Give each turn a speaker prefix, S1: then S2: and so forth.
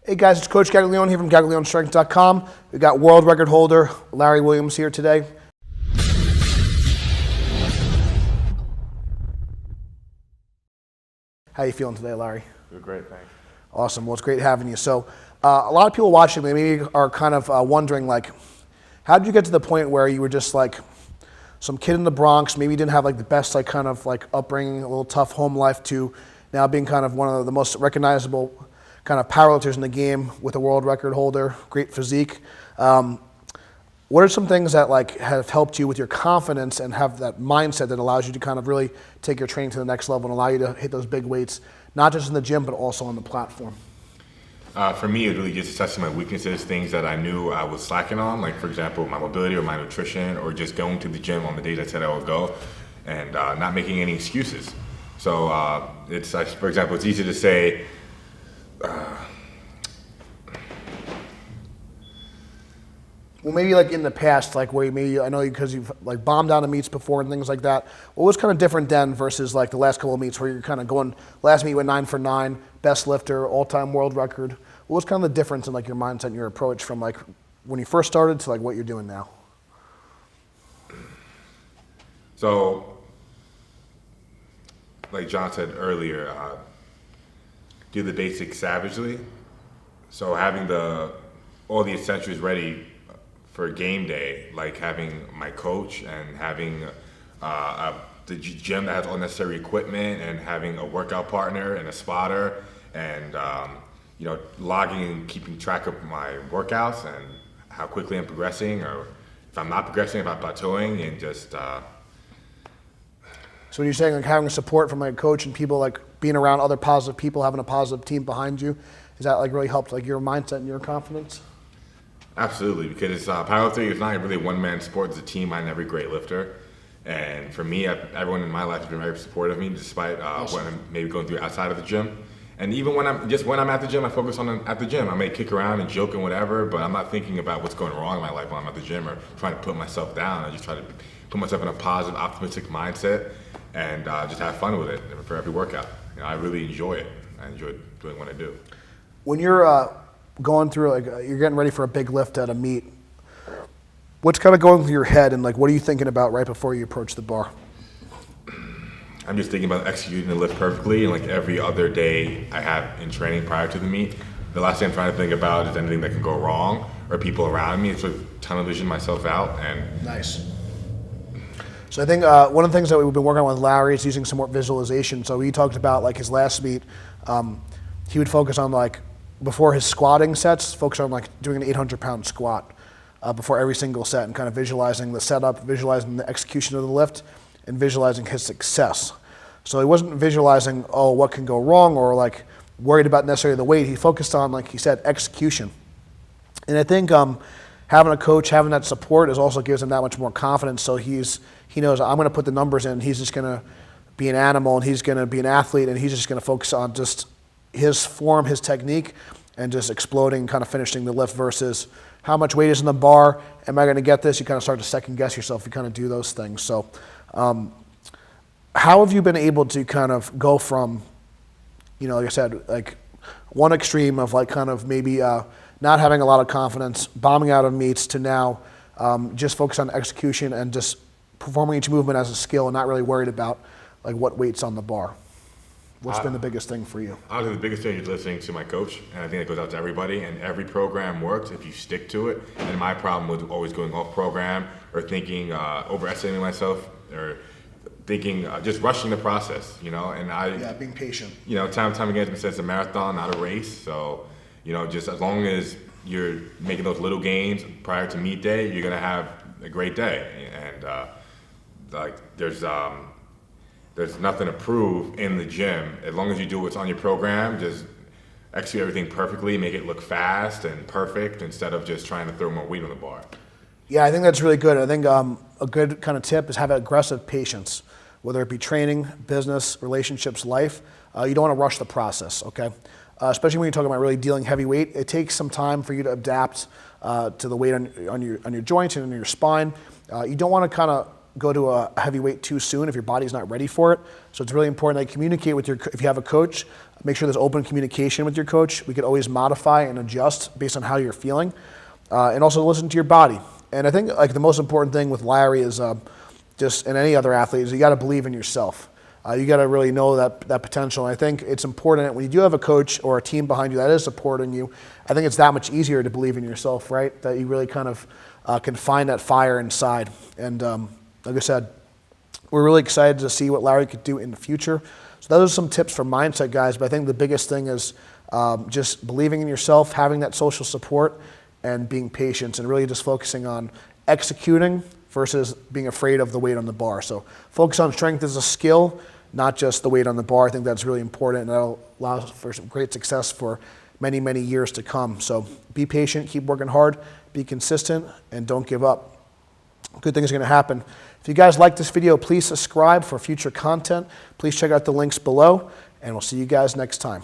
S1: Hey guys, it's Coach Gaglione here from GaglioneStrength.com. We've got world record holder Larry Williams here today. How you feeling today, Larry?
S2: Doing great, thanks.
S1: Awesome. Well, it's great having you. So, a lot of people watching maybe are kind of wondering, like, how did you get to the point where you were just like some kid in the Bronx, maybe you didn't have like the best like kind of like upbringing, a little tough home life, to now being kind of one of the most recognizable kind of powerlifters in the game with a world record holder, great physique. What are some things that like have helped you with your confidence and have that mindset that allows you to kind of really take your training to the next level and allow you to hit those big weights, not just in the gym, but also on the platform?
S2: For me, it really just assessing my weaknesses, things that I knew I was slacking on, like for example, my mobility or my nutrition, or just going to the gym on the days I said I would go, and not making any excuses. So for example, it's easy to say,
S1: well, maybe like in the past, like where you maybe, I know because you've like bombed out of meets before and things like that. What was kind of different then versus like the last couple of meets where you're kind of going, last meet you went 9 for 9, best lifter, all-time world record. What was kind of the difference in like your mindset and your approach from like when you first started to like what you're doing now?
S2: So, like John said earlier, do the basics savagely. So having all the essentials ready for game day, like having my coach and having the gym that has all necessary equipment, and having a workout partner and a spotter, and logging and keeping track of my workouts and how quickly I'm progressing, or if I'm not progressing, if I'm plateauing, and just.
S1: So when you're saying like having support from like a coach and people, like being around other positive people, having a positive team behind you, has that like really helped like your mindset and your confidence?
S2: Absolutely, because powerlifting is not really a one-man sport. It's a team behind every great lifter. And for me, everyone in my life has been very supportive of me, despite what I'm maybe going through outside of the gym. And even when I'm at the gym, I focus on at the gym. I may kick around and joke and whatever, but I'm not thinking about what's going wrong in my life when I'm at the gym or trying to put myself down. I just try to put myself in a positive, optimistic mindset and just have fun with it for every workout. I really enjoy it. I enjoy doing what I do.
S1: When you're going through, like you're getting ready for a big lift at a meet, what's kind of going through your head, and like what are you thinking about right before you approach the bar?
S2: I'm just thinking about executing the lift perfectly, and like every other day I have in training prior to the meet, the last thing I'm trying to think about is anything that can go wrong or people around me. It's sort of tunnel vision myself out. And
S1: nice. So I think one of the things that we've been working on with Larry is using some more visualization. So he talked about like his last meet, he would focus on like before his squatting sets, focus on like doing an 800-pound squat before every single set, and kind of visualizing the setup, visualizing the execution of the lift, and visualizing his success. So he wasn't visualizing, oh, what can go wrong, or like worried about necessarily the weight. He focused on, like he said, execution. And I think having a coach, having that support also gives him that much more confidence. So he knows I'm going to put the numbers in. He's just going to be an animal, and he's going to be an athlete, and he's just going to focus on just his form, his technique, and just exploding, kind of finishing the lift versus how much weight is in the bar. Am I going to get this? You kind of start to second guess yourself. You kind of do those things. So how have you been able to kind of go from, like I said, like one extreme of like kind of maybe not having a lot of confidence, bombing out of meets, to now just focus on execution and just performing each movement as a skill and not really worried about like what weight's on the bar? What's been the biggest thing for you?
S2: Honestly, the biggest thing is listening to my coach, and I think that goes out to everybody, and every program works if you stick to it. And my problem was always going off program or thinking, overestimating myself, or thinking, just rushing the process, and
S1: being patient.
S2: Time and time again, it's a marathon, not a race. So, just as long as you're making those little gains prior to meet day, you're gonna have a great day. And there's nothing to prove in the gym. As long as you do what's on your program, just execute everything perfectly, make it look fast and perfect instead of just trying to throw more weight on the bar.
S1: Yeah, I think that's really good. I think a good kind of tip is have aggressive patience, whether it be training, business, relationships, life. You don't want to rush the process, okay? Especially when you're talking about really dealing heavy weight. It takes some time for you to adapt to the weight on your joints and on your spine. You don't want to kind of go to a heavy weight too soon if your body's not ready for it. So it's really important that you communicate with if you have a coach, make sure there's open communication with your coach. We could always modify and adjust based on how you're feeling. And also listen to your body. And I think like the most important thing with Larry is just, and any other athlete, is you got to believe in yourself. You got to really know that potential. And I think it's important when you do have a coach or a team behind you that is supporting you, I think it's that much easier to believe in yourself, right? That you really kind of can find that fire inside. And like I said, we're really excited to see what Larry could do in the future. So those are some tips for mindset guys, but I think the biggest thing is just believing in yourself, having that social support, and being patient, and really just focusing on executing versus being afraid of the weight on the bar. So focus on strength as a skill, not just the weight on the bar. I think that's really important, and that'll allow for some great success for many, many years to come. So be patient, keep working hard, be consistent, and don't give up. Good things are going to happen. If you guys like this video, please subscribe for future content. Please check out the links below, and we'll see you guys next time.